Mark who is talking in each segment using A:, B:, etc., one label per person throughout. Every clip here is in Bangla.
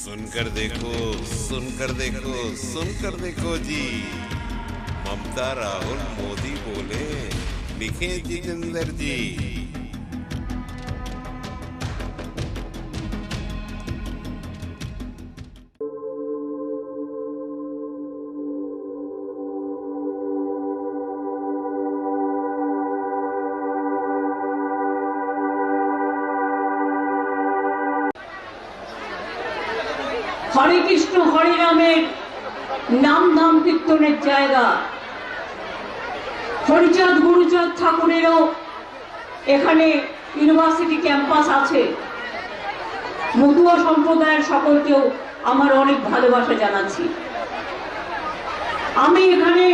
A: सुनकर देखो सुनकर देखो सुनकर देखो जी। ममता राहुल मोदी बोले, लिखे जितेंद्र जी।
B: হরে কৃষ্ণ হরে রামের নাম ধাম কীর্তনের জায়গা। হরিচাঁদ গুরুচাঁদ ঠাকুরেরও এখানে ইউনিভার্সিটি ক্যাম্পাস আছে। মতুয়া সম্প্রদায়ের সকলকেও আমার অনেক ভালোবাসা জানাচ্ছি। আমি এখানে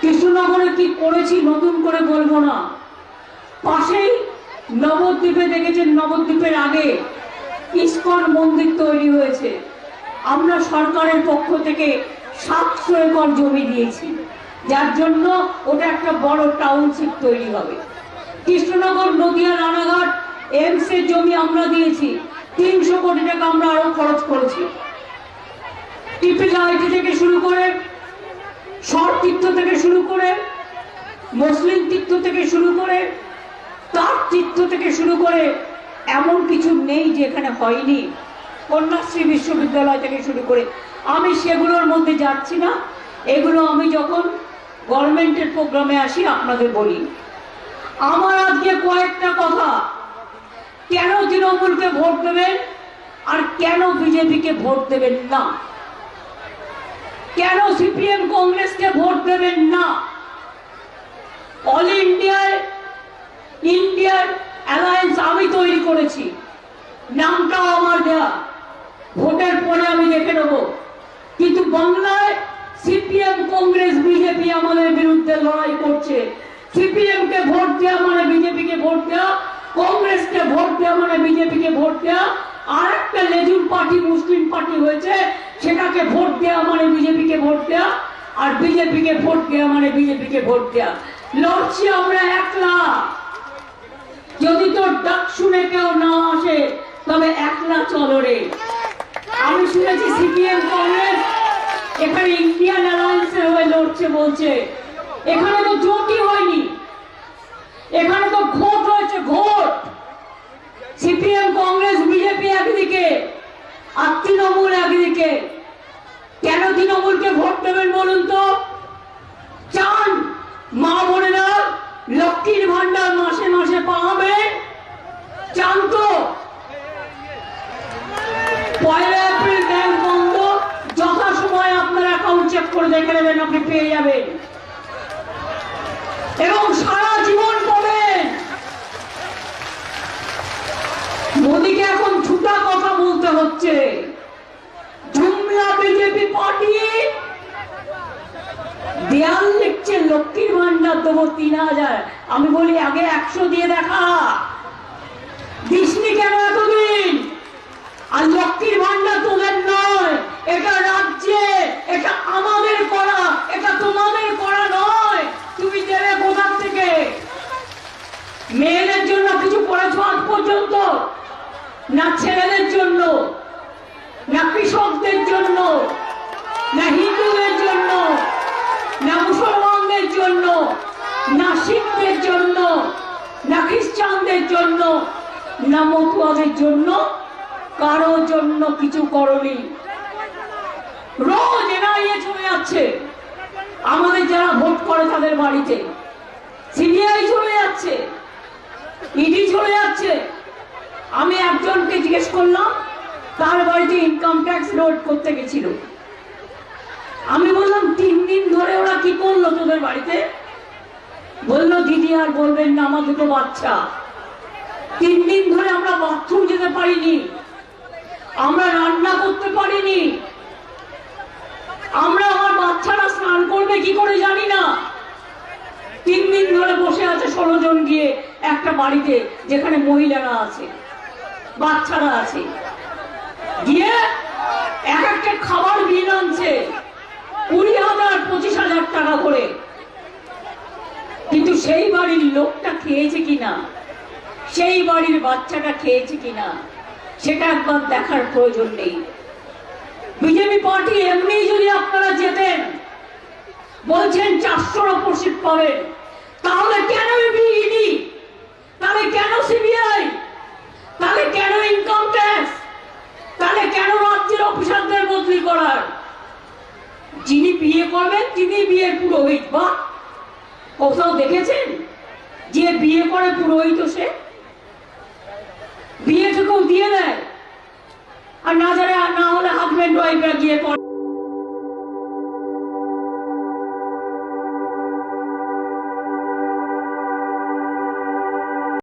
B: কৃষ্ণনগরে কি করেছি নতুন করে বলবো না। পাশেই নবদ্বীপে দেখেছেন, নবদ্বীপের আগে ইস্কন মন্দির তৈরি হয়েছে। আমরা সরকারের পক্ষ থেকে 700 একর জমি দিয়েছি, যার জন্য ওটা একটা বড় টাউনশিপ তৈরি হবে। কৃষ্ণনগর নদিয়া রানাঘাট এমস এর জমি আমরা দিয়েছি, 300 কোটি টাকা আমরা আরো খরচ করেছি। টিপিলাইটি থেকে শুরু করে, শর তীর্থ থেকে শুরু করে, মুসলিম তীর্থ থেকে শুরু করে, তার তীর্থ থেকে শুরু করে এমন কিছু নেই যেখানে হয়নি। কন্যাশ্রী বিশ্ববিদ্যালয় থেকে শুরু করে আমি সেগুলোর মধ্যে যাচ্ছি না। এগুলো আমি যখন গভর্নমেন্টের প্রোগ্রামে আসি আপনাদের বলি। আমার আজকে কয়েকটা কথা, কেন তৃণমূলকে ভোট দেবেন আর কেন বিজেপিকে ভোট দেবেন না, কেন সিপিএম কংগ্রেসকে ভোট দেবেন না। অল ইন্ডিয়ার অ্যালায়েন্স আমি তৈরি করেছি, নামটাও আমার দেয়া, ভোটের পরে আমি দেখে নেব। কিন্তু বাংলায় সিপিএম কংগ্রেস বিজেপি আমাদের বিরুদ্ধে লড়াই করছে। সিপিএম কে ভোট দেওয়া মানে বিজেপিকে ভোট দেওয়া, কংগ্রেসকে ভোট দেওয়া মানে বিজেপিকে ভোট দেওয়া। আর একটা লেজুর পার্টি মুসলিম পার্টি হয়েছে, সেটাকে ভোট দেওয়া মানে বিজেপিকে ভোট দেওয়া, আর বিজেপিকে ভোট দেওয়া মানে বিজেপিকে ভোট দেওয়া। লড়ছি আমরা একলা। যদি তোর ডাক শুনে কেউ না আসে তবে একলা চলো রে। আমি শুনেছি সিপিএম কংগ্রেস এখানে ইন্ডিয়ান অ্যালায়েন্সের হয়ে লড়ছে বলছে। এখানে তো জোটই হয়নি, এখানে তো ভোট হয়েছে, ভোট। সিপিএম কংগ্রেস বিজেপি একদিকে আর তৃণমূল একদিকে। কেন তৃণমূলকে ভোট দেবেন বলুন তো? চান মা বোনেরা লক্ষ্মীর ভান্ডার মাসে মাসে পাবে? চান তো? 1 এপ্রিল ব্যাংক বন্ধ, যথাসময় আপনার অ্যাকাউন্ট চেক করে দেখে নেবেন, আপনি পেয়ে যাবেন এবং সারা জীবন পাবেন। মোদীকে এখন ছুটা কথা বলতে হচ্ছে। জুমলা বিজেপি পার্টি দেয়াল লিখছে লক্ষ্মীর ভান্ডার দেবো 3000। আমি বলি আগে 100 দিয়ে দেখা। দিসনি কেন এতদিন? আর লক্ষ্মীর ভান্ডার তোদের নয়, এটা রাজ্যে, এটা আমাদের করা, এটা তোমাদের করা নয়। তুমি দেবে কোথা থেকে? মেয়েদের জন্য কিছু করেছো আজ পর্যন্ত? না ছেলেদের জন্য, না কৃষকদের জন্য, না হিন্দুদের জন্য, না মুসলমানদের জন্য, না শিখদের জন্য, না খ্রিস্টানদের জন্য, না মতুয়াদের জন্য, কারোর জন্য কিছু করনি। রোজ এনআইএ চলে যাচ্ছে আমাদের যারা ভোট করে তাদের বাড়িতে, সিবিআই চলে যাচ্ছে, ইডি চলে যাচ্ছে। আমি একজনকে জিজ্ঞেস করলাম, তার বাড়িতে ইনকাম ট্যাক্স লোড করতে গেছিল। আমি বললাম 3 দিন ধরে ওরা কি করলো তোদের বাড়িতে? বললো দিদি আর বলবেন না, আমার 2 বাচ্চা। 3 দিন ধরে আমরা বাথরুম যেতে পারিনি, আমরা রান্না করতে পারিনি, আমরা আমার বাচ্চারা স্নান করবে কি করে জানি না। 3 দিন ধরে বসে আছে 16 জন গিয়ে একটা বাড়িতে যেখানে মহিলারা আছে, বাচ্চারা আছে, গিয়ে এক একটা খাবার বিল আনছে 20,000 25,000 টাকা করে। কিন্তু সেই বাড়ির লোকটা খেয়েছে কিনা, সেই বাড়ির বাচ্চাটা খেয়েছে কিনা, সেটা একবার দেখার প্রয়োজন নেই। বিজেপি পার্টি এমনি যদি আপনারা যেতেন, বলছেন 400-র ওপর সিট পাবেন, তাহলে কেন ইডি, তাহলে কেন সিবিআই, তাহলে কেন ইনকাম ট্যাক্স, তাহলে কেন রাজ্যের অফিসারদের বদলি করার? যিনি বিয়ে করবেন তিনি বিয়ের পুরোহিত। বা কোথাও দেখেছেন যে বিয়ে করে পুরোহিত? সে বিয়েটুকু দিয়ে দেয়, আর না যারা না হলে হাজবেন্ড ওয়াইফরা গিয়ে করে।